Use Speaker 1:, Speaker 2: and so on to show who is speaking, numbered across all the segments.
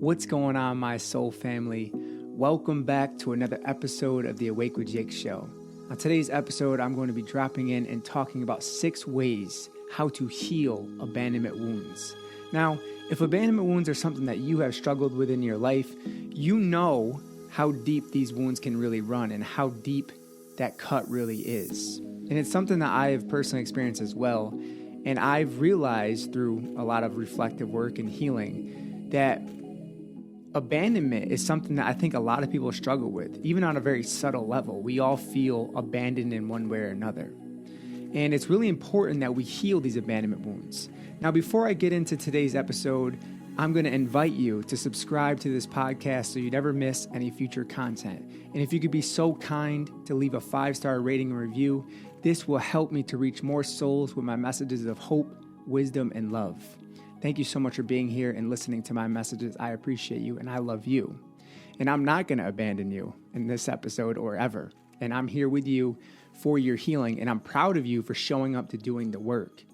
Speaker 1: What's going on, my soul family? Welcome back to another episode of the Awake with Jake show. On today's episode, I'm going to be dropping in and talking about 6 ways how to heal abandonment wounds. Now, if abandonment wounds are something that you have struggled with in your life, you know how deep these wounds can really run and how deep that cut really is. And it's something that I have personally experienced as well. And I've realized through a lot of reflective work and healing that abandonment is something that I think a lot of people struggle with, even on a very subtle level. We all feel abandoned in one way or another. And it's really important that we heal these abandonment wounds. Now, before I get into today's episode, I'm going to invite you to subscribe to this podcast so you never miss any future content. And if you could be so kind to leave a 5-star rating and review, this will help me to reach more souls with my messages of hope, wisdom, and love. Thank you so much for being here and listening to my messages. I appreciate you and I love you. And I'm not going to abandon you in this episode or ever. And I'm here with you for your healing, and I'm proud of you for showing up to doing the work.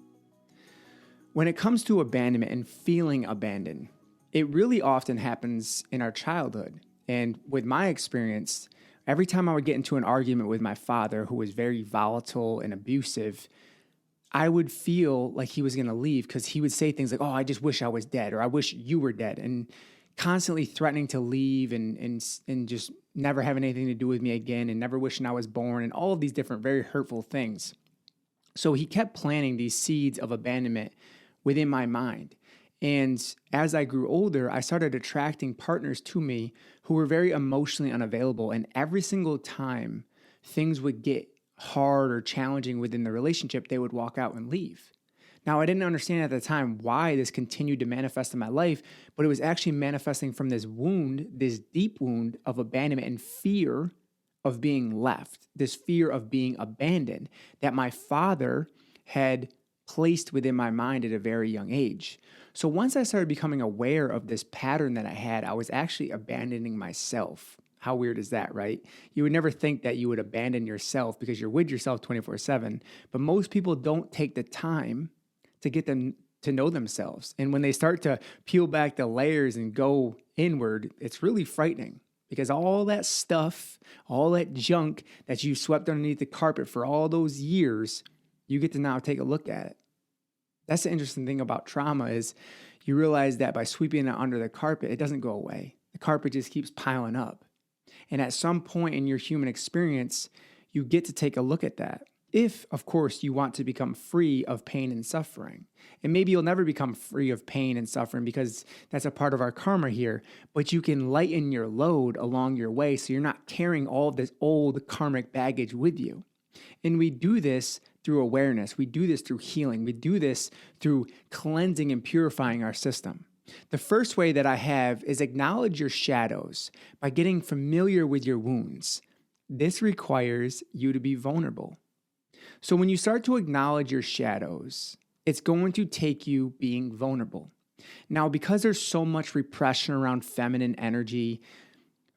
Speaker 1: When it comes to abandonment and feeling abandoned, it really often happens in our childhood. And with my experience, every time I would get into an argument with my father, who was very volatile and abusive, I would feel like he was going to leave because he would say things like, "Oh, I just wish I was dead," or "I wish you were dead," and constantly threatening to leave and just never having anything to do with me again and never wishing I was born and all of these different very hurtful things. So he kept planting these seeds of abandonment within my mind. And as I grew older, I started attracting partners to me who were very emotionally unavailable. And every single time things would get hard or challenging within the relationship, they would walk out and leave. Now, I didn't understand at the time why this continued to manifest in my life, but it was actually manifesting from this wound, this deep wound of abandonment and fear of being left, this fear of being abandoned that my father had placed within my mind at a very young age. So once I started becoming aware of this pattern that I had, I was actually abandoning myself. How weird is that, right? You would never think that you would abandon yourself because you're with yourself 24/7, but most people don't take the time to get them to know themselves. And when they start to peel back the layers and go inward, it's really frightening because all that stuff, all that junk that you swept underneath the carpet for all those years, you get to now take a look at it. That's the interesting thing about trauma is you realize that by sweeping it under the carpet, it doesn't go away. The carpet just keeps piling up. And at some point in your human experience, you get to take a look at that. If, of course, you want to become free of pain and suffering. And maybe you'll never become free of pain and suffering because that's a part of our karma here. But you can lighten your load along your way so you're not carrying all of this old karmic baggage with you. And we do this through awareness. We do this through healing. We do this through cleansing and purifying our system. The first way that I have is acknowledge your shadows by getting familiar with your wounds. This requires you to be vulnerable. So when you start to acknowledge your shadows, it's going to take you being vulnerable. Now, because there's so much repression around feminine energy,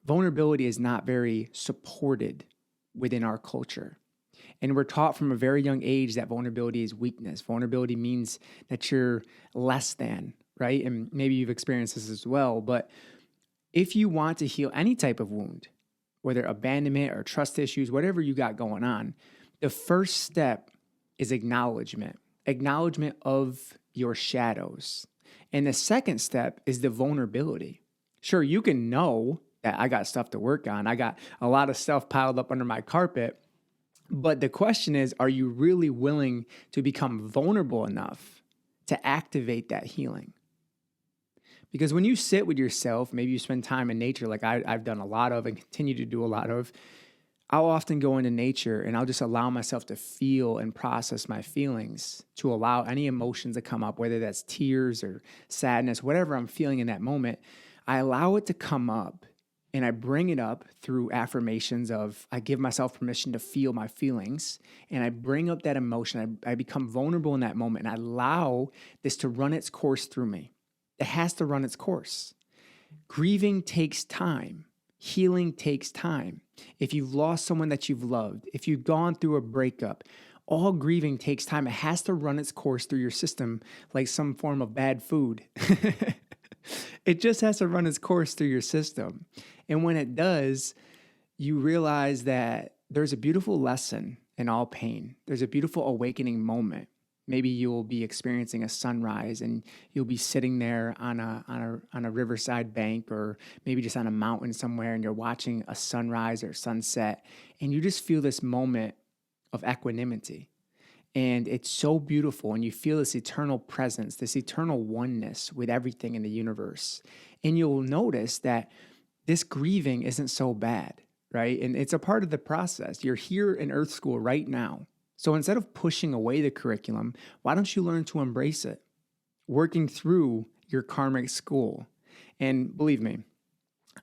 Speaker 1: vulnerability is not very supported within our culture. And we're taught from a very young age that vulnerability is weakness. Vulnerability means that you're less than, right? And maybe you've experienced this as well. But if you want to heal any type of wound, whether abandonment or trust issues, whatever you got going on, the first step is acknowledgement of your shadows. And the second step is the vulnerability. Sure, you can know that I got stuff to work on. I got a lot of stuff piled up under my carpet. But the question is, are you really willing to become vulnerable enough to activate that healing? Because when you sit with yourself, maybe you spend time in nature like I've done a lot of and continue to do a lot of, I'll often go into nature and I'll just allow myself to feel and process my feelings, to allow any emotions to come up, whether that's tears or sadness, whatever I'm feeling in that moment. I allow it to come up and I bring it up through affirmations of I give myself permission to feel my feelings and I bring up that emotion. I become vulnerable in that moment and I allow this to run its course through me. It has to run its course. Grieving takes time. Healing takes time. If you've lost someone that you've loved, if you've gone through a breakup, all grieving takes time. It has to run its course through your system like some form of bad food. It just has to run its course through your system. And when it does, you realize that there's a beautiful lesson in all pain. There's a beautiful awakening moment. Maybe you'll be experiencing a sunrise and you'll be sitting there on a riverside bank, or maybe just on a mountain somewhere, and you're watching a sunrise or sunset, and you just feel this moment of equanimity. And it's so beautiful, and you feel this eternal presence, this eternal oneness with everything in the universe. And you'll notice that this grieving isn't so bad, right? And it's a part of the process. You're here in Earth School right now. So instead of pushing away the curriculum, why don't you learn to embrace it, working through your karmic school? And believe me,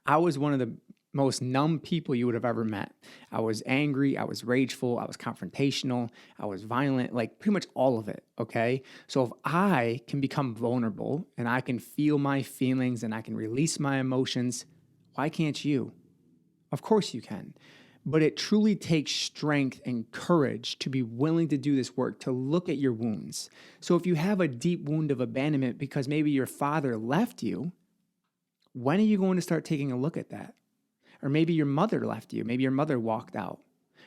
Speaker 1: I was one of the most numb people you would have ever met. I was angry, I was rageful, I was confrontational, I was violent, like pretty much all of it, okay? So if I can become vulnerable and I can feel my feelings and I can release my emotions, why can't you? Of course you can. But it truly takes strength and courage to be willing to do this work, to look at your wounds. So if you have a deep wound of abandonment because maybe your father left you, when are you going to start taking a look at that? Or maybe your mother left you. Maybe your mother walked out.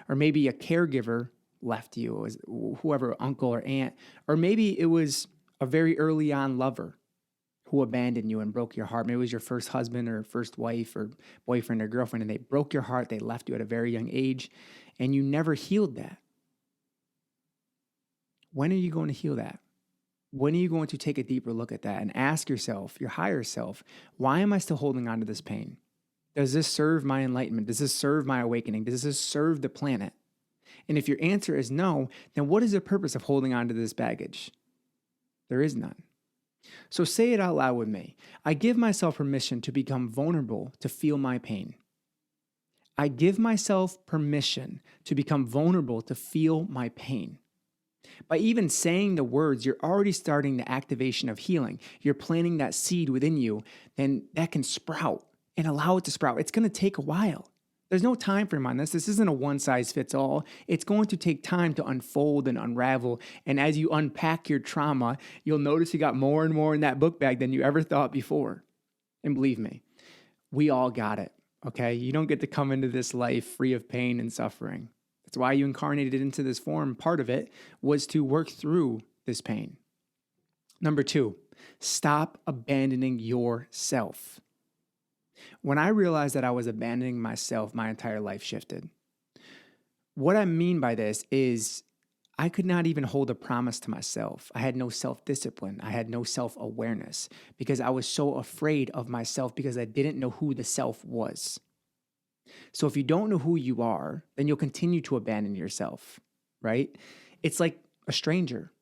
Speaker 1: Or maybe a caregiver left you, it was whoever, uncle or aunt. Or maybe it was a very early on lover who abandoned you and broke your heart. Maybe it was your first husband or first wife or boyfriend or girlfriend, and they broke your heart. They left you at a very young age, and you never healed that. When are you going to heal that? When are you going to take a deeper look at that and ask yourself, your higher self, why am I still holding on to this pain? Does this serve my enlightenment? Does this serve my awakening? Does this serve the planet? And if your answer is no, then what is the purpose of holding on to this baggage? There is none. So say it out loud with me. I give myself permission to become vulnerable to feel my pain. I give myself permission to become vulnerable to feel my pain. By even saying the words, you're already starting the activation of healing. You're planting that seed within you, then that can sprout, and allow it to sprout. It's going to take a while. There's no time frame on this. This isn't a one size fits all. It's going to take time to unfold and unravel. And as you unpack your trauma, you'll notice you got more and more in that book bag than you ever thought before. And believe me, we all got it, okay? You don't get to come into this life free of pain and suffering. That's why you incarnated into this form. Part of it was to work through this pain. Number 2, stop abandoning yourself. When I realized that I was abandoning myself, my entire life shifted. What I mean by this is I could not even hold a promise to myself. I had no self-discipline. I had no self-awareness because I was so afraid of myself because I didn't know who the self was. So if you don't know who you are, then you'll continue to abandon yourself, right? It's like a stranger.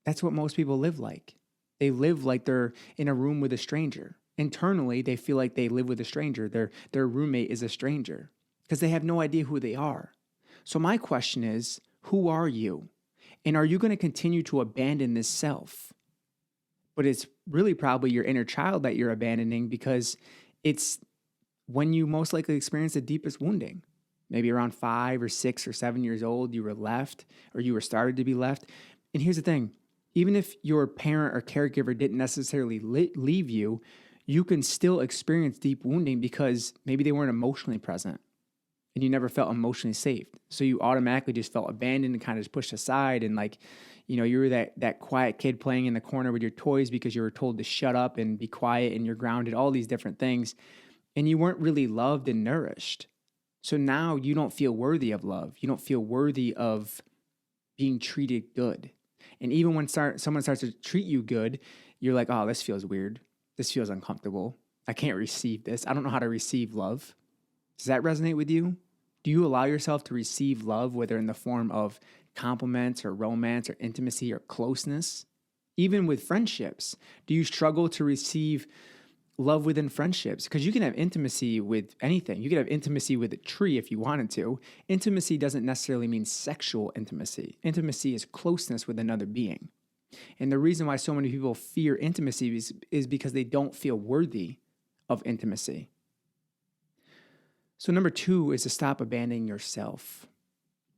Speaker 1: That's what most people live like. They live like they're in a room with a stranger. Internally, they feel like they live with a stranger. Their roommate is a stranger because they have no idea who they are. So my question is, who are you? And are you going to continue to abandon this self? But it's really probably your inner child that you're abandoning because it's when you most likely experience the deepest wounding. Maybe around 5 or 6 or 7 years old, you were left or you were started to be left. And here's the thing. Even if your parent or caregiver didn't necessarily leave you, you can still experience deep wounding because maybe they weren't emotionally present and you never felt emotionally safe. So you automatically just felt abandoned and kind of just pushed aside. And like, you were that quiet kid playing in the corner with your toys because you were told to shut up and be quiet and you're grounded, all these different things. And you weren't really loved and nourished. So now you don't feel worthy of love. You don't feel worthy of being treated good. And even when someone starts to treat you good, you're like, oh, this feels weird. This feels uncomfortable. I can't receive this. I don't know how to receive love. Does that resonate with you? Do you allow yourself to receive love, whether in the form of compliments or romance or intimacy or closeness? Even with friendships, do you struggle to receive love within friendships? Because you can have intimacy with anything. You could have intimacy with a tree if you wanted to. Intimacy doesn't necessarily mean sexual intimacy. Intimacy is closeness with another being. And the reason why so many people fear intimacy is because they don't feel worthy of intimacy. So number 2 is to stop abandoning yourself.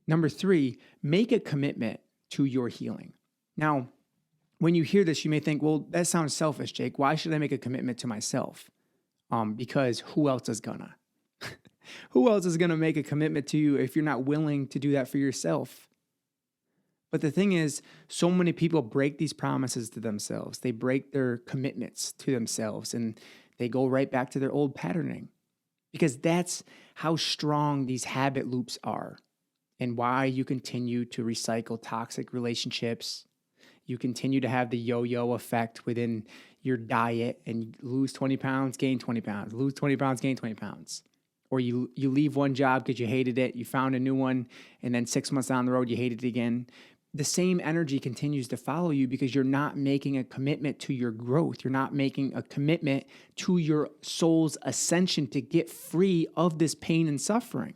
Speaker 1: Number 3, make a commitment to your healing. Now, When you hear this, you may think, well, that sounds selfish, Jake. Why should I make a commitment to myself? Because who else is gonna? Who else is gonna make a commitment to you if you're not willing to do that for yourself? But the thing is, so many people break these promises to themselves. They break their commitments to themselves and they go right back to their old patterning because that's how strong these habit loops are and why you continue to recycle toxic relationships. You continue to have the yo-yo effect within your diet and you lose 20 pounds, gain 20 pounds, lose 20 pounds, gain 20 pounds. Or you leave one job because you hated it, you found a new one, and then 6 months down the road, you hate it again. The same energy continues to follow you because you're not making a commitment to your growth. You're not making a commitment to your soul's ascension to get free of this pain and suffering.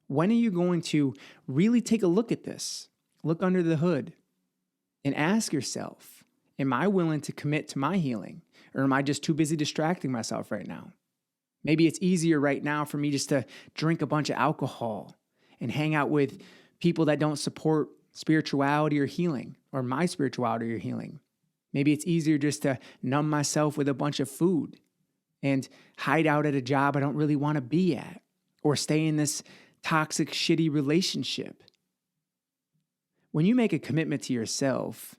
Speaker 1: When are you going to really take a look at this? Look under the hood and ask yourself, am I willing to commit to my healing? Or am I just too busy distracting myself right now? Maybe it's easier right now for me just to drink a bunch of alcohol and hang out with people that don't support spirituality or healing, or my spirituality or healing. Maybe it's easier just to numb myself with a bunch of food and hide out at a job I don't really want to be at, or stay in this toxic, shitty relationship. When you make a commitment to yourself,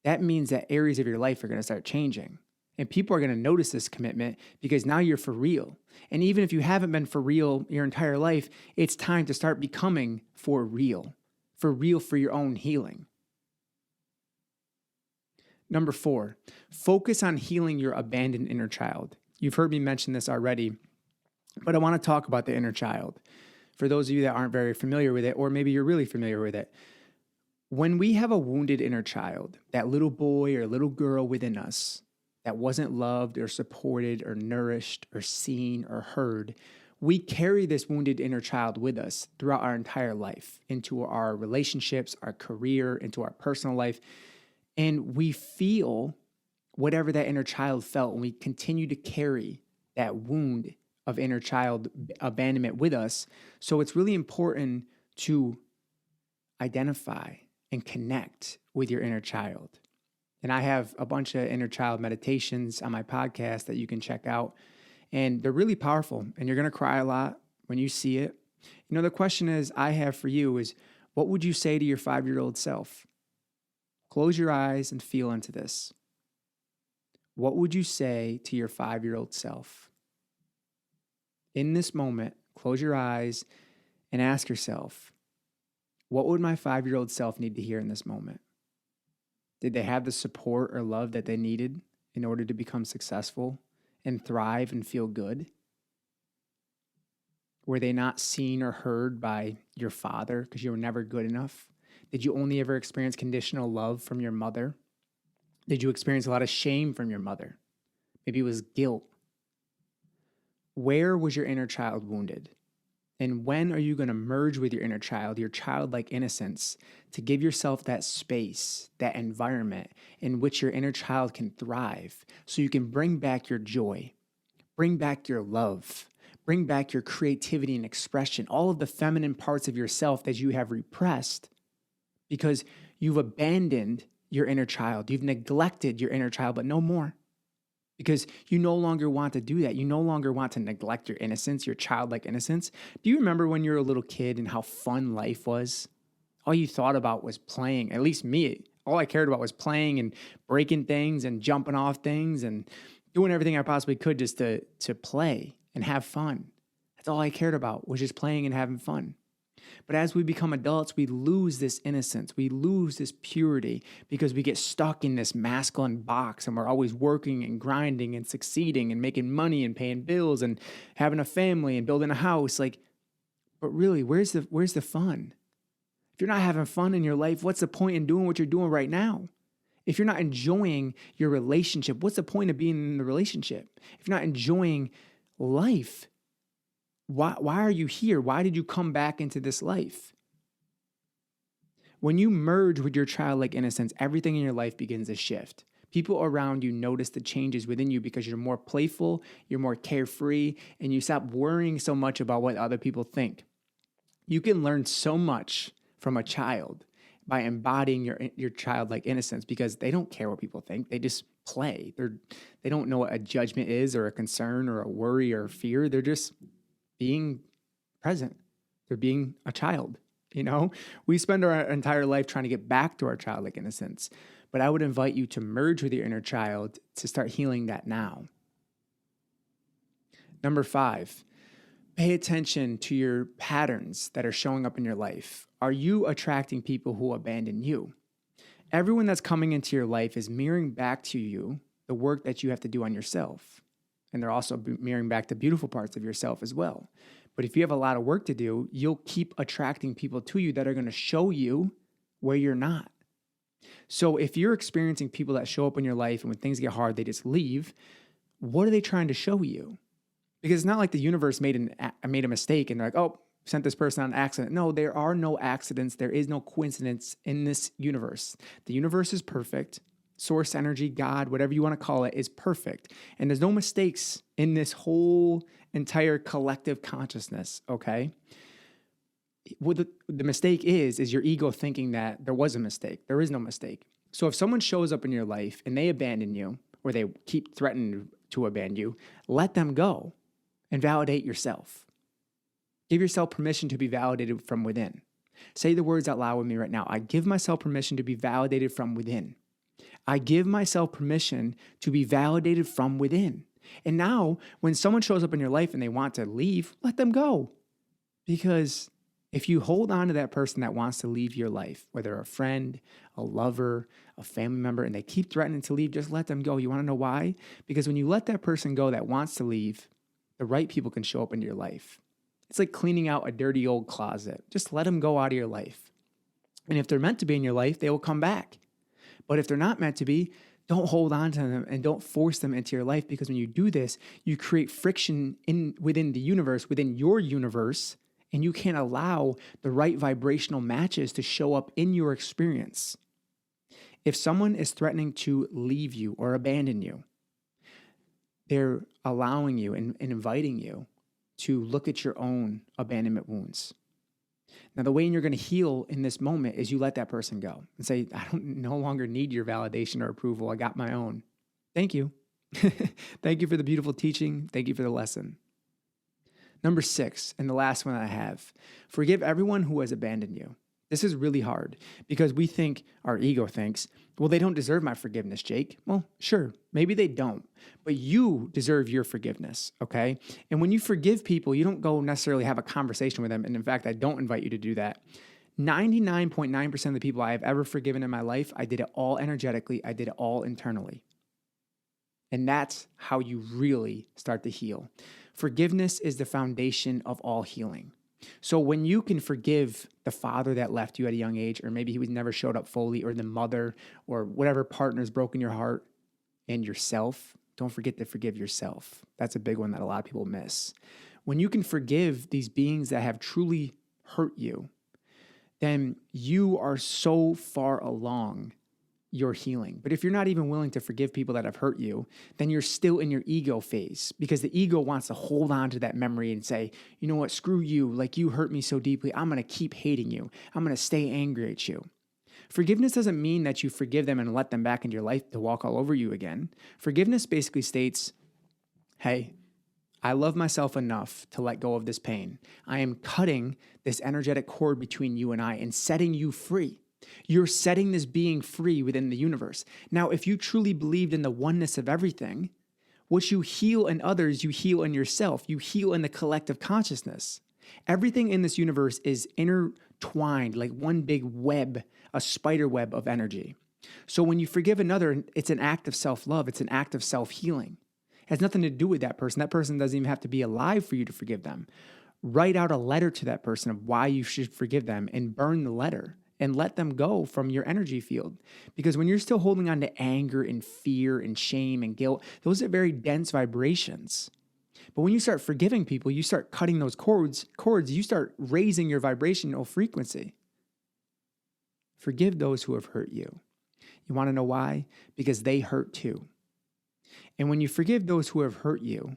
Speaker 1: that means that areas of your life are going to start changing. And people are going to notice this commitment because now you're for real. And even if you haven't been for real your entire life, it's time to start becoming for real for your own healing. Number 4, focus on healing your abandoned inner child. You've heard me mention this already, but I want to talk about the inner child. For those of you that aren't very familiar with it, or maybe you're really familiar with it, when we have a wounded inner child, that little boy or little girl within us, that wasn't loved or supported or nourished or seen or heard, we carry this wounded inner child with us throughout our entire life, into our relationships, our career, into our personal life. And we feel whatever that inner child felt, and we continue to carry that wound of inner child abandonment with us. So it's really important to identify and connect with your inner child. And I have a bunch of inner child meditations on my podcast that you can check out. And they're really powerful. And you're going to cry a lot when you see it. You know, the question I have for you is, what would you say to your 5-year-old self? Close your eyes and feel into this. What would you say to your 5-year-old self? In this moment, close your eyes and ask yourself, what would my 5-year-old self need to hear in this moment? Did they have the support or love that they needed in order to become successful and thrive and feel good? Were they not seen or heard by your father because you were never good enough? Did you only ever experience conditional love from your mother? Did you experience a lot of shame from your mother? Maybe it was guilt. Where was your inner child wounded? And when are you going to merge with your inner child, your childlike innocence, to give yourself that space, that environment in which your inner child can thrive so you can bring back your joy, bring back your love, bring back your creativity and expression, all of the feminine parts of yourself that you have repressed because you've abandoned your inner child. You've neglected your inner child, but no more. Because you no longer want to do that. You no longer want to neglect your innocence, your childlike innocence. Do you remember when you were a little kid and how fun life was? All you thought about was playing. At least me, all I cared about was playing and breaking things and jumping off things and doing everything I possibly could just to play and have fun. That's all I cared about, was just playing and having fun. But as we become adults, we lose this innocence. We lose this purity because we get stuck in this masculine box and we're always working and grinding and succeeding and making money and paying bills and having a family and building a house. But really, where's the fun? If you're not having fun in your life, what's the point in doing what you're doing right now? If you're not enjoying your relationship, what's the point of being in the relationship? If you're not enjoying life, why are you here? Why did you come back into this life? When you merge with your childlike innocence, everything in your life begins to shift. People around you notice the changes within you because you're more playful, you're more carefree, and you stop worrying so much about what other people think. You can learn so much from a child by embodying your childlike innocence, because they don't care what people think. They just play. They don't know what a judgment is, or a concern, or a worry, or a fear. They're just being present. They're being a child. We spend our entire life trying to get back to our childlike innocence. But I would invite you to merge with your inner child to start healing that now. Number 5, pay attention to your patterns that are showing up in your life. Are you attracting people who abandon you? Everyone that's coming into your life is mirroring back to you the work that you have to do on yourself. And they're also mirroring back the beautiful parts of yourself as well. But if you have a lot of work to do, you'll keep attracting people to you that are going to show you where you're not. So if you're experiencing people that show up in your life and when things get hard, they just leave, what are they trying to show you? Because it's not like the universe made a mistake and they're like, oh, sent this person on an accident. No, there are no accidents. There is no coincidence in this universe. The universe is perfect. Source energy, God, whatever you want to call it, is perfect. And there's no mistakes in this whole entire collective consciousness, okay? What the mistake is your ego thinking that there was a mistake. There is no mistake. So if someone shows up in your life and they abandon you, or they keep threatening to abandon you, let them go and validate yourself. Give yourself permission to be validated from within. Say the words out loud with me right now. I give myself permission to be validated from within. I give myself permission to be validated from within. And now, when someone shows up in your life and they want to leave, let them go. Because if you hold on to that person that wants to leave your life, whether a friend, a lover, a family member, and they keep threatening to leave, just let them go. You want to know why? Because when you let that person go that wants to leave, the right people can show up into your life. It's like cleaning out a dirty old closet. Just let them go out of your life. And if they're meant to be in your life, they will come back. But if they're not meant to be, don't hold on to them and don't force them into your life, because when you do this, you create friction within the universe, within your universe, and you can't allow the right vibrational matches to show up in your experience. If someone is threatening to leave you or abandon you, they're allowing you and inviting you to look at your own abandonment wounds. Now, the way you're going to heal in this moment is you let that person go and say, I don't no longer need your validation or approval. I got my own. Thank you. Thank you for the beautiful teaching. Thank you for the lesson. Number 6, and the last one I have, forgive everyone who has abandoned you. This is really hard because our ego thinks, well, they don't deserve my forgiveness, Jake. Well, sure, maybe they don't, but you deserve your forgiveness, okay? And when you forgive people, you don't go necessarily have a conversation with them. And in fact, I don't invite you to do that. 99.9% of the people I have ever forgiven in my life, I did it all energetically. I did it all internally. And that's how you really start to heal. Forgiveness is the foundation of all healing. So when you can forgive the father that left you at a young age, or maybe he was never showed up fully, or the mother, or whatever partner's broken your heart, and yourself, don't forget to forgive yourself. That's a big one that a lot of people miss. When you can forgive these beings that have truly hurt you, then you are so far along your healing. But if you're not even willing to forgive people that have hurt you, then you're still in your ego phase, because the ego wants to hold on to that memory and say, you know what, screw you. Like, you hurt me so deeply. I'm going to keep hating you. I'm going to stay angry at you. Forgiveness doesn't mean that you forgive them and let them back into your life to walk all over you again. Forgiveness basically states, hey, I love myself enough to let go of this pain. I am cutting this energetic cord between you and I and setting you free. You're setting this being free within the universe. Now, if you truly believed in the oneness of everything, what you heal in others, you heal in yourself. You heal in the collective consciousness. Everything in this universe is intertwined like one big web, a spider web of energy. So when you forgive another, it's an act of self-love. It's an act of self-healing. It has nothing to do with that person. That person doesn't even have to be alive for you to forgive them. Write out a letter to that person of why you should forgive them and burn the letter. And let them go from your energy field. Because when you're still holding on to anger and fear and shame and guilt, those are very dense vibrations. But when you start forgiving people, you start cutting those cords, you start raising your vibrational frequency. Forgive those who have hurt you. You want to know why? Because they hurt too. And when you forgive those who have hurt you,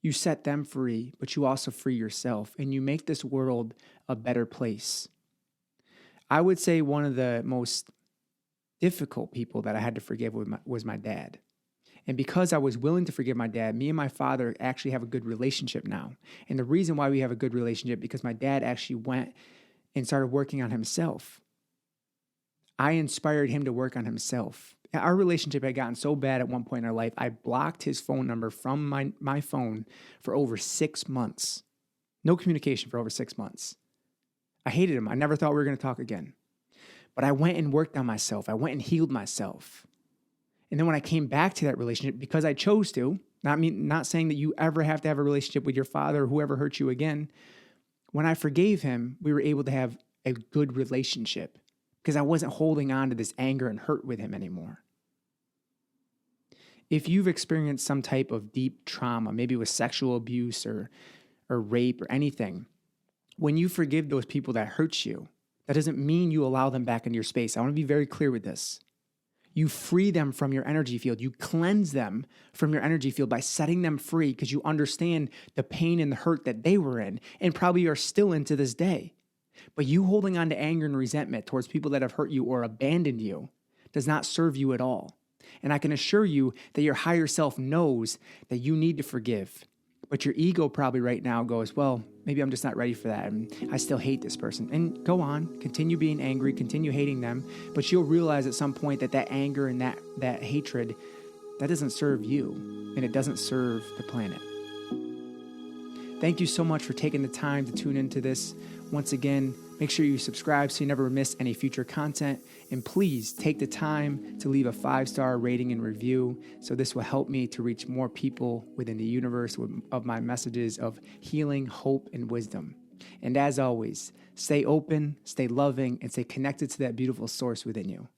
Speaker 1: you set them free, but you also free yourself, and you make this world a better place. I would say one of the most difficult people that I had to forgive was my dad. And because I was willing to forgive my dad, me and my father actually have a good relationship now. And the reason why we have a good relationship, because my dad actually went and started working on himself. I inspired him to work on himself. Our relationship had gotten so bad at one point in our life, I blocked his phone number from my phone for over 6 months. No communication for over 6 months. I hated him. I never thought we were going to talk again. But I went and worked on myself. I went and healed myself. And then when I came back to that relationship, because I chose to, not saying that you ever have to have a relationship with your father or whoever hurt you again, when I forgave him, we were able to have a good relationship because I wasn't holding on to this anger and hurt with him anymore. If you've experienced some type of deep trauma, maybe with sexual abuse or rape or anything, when you forgive those people that hurt you, that doesn't mean you allow them back into your space. I want to be very clear with this. You free them from your energy field. You cleanse them from your energy field by setting them free because you understand the pain and the hurt that they were in and probably are still in to this day. But you holding on to anger and resentment towards people that have hurt you or abandoned you does not serve you at all. And I can assure you that your higher self knows that you need to forgive. But your ego probably right now goes, well, maybe I'm just not ready for that. And I still hate this person. And go on, continue being angry, continue hating them. But you'll realize at some point that anger and that hatred, that doesn't serve you. And it doesn't serve the planet. Thank you so much for taking the time to tune into this. Once again, make sure you subscribe so you never miss any future content. And please take the time to leave a 5-star rating and review. So this will help me to reach more people within the universe of my messages of healing, hope, and wisdom. And as always, stay open, stay loving, and stay connected to that beautiful source within you.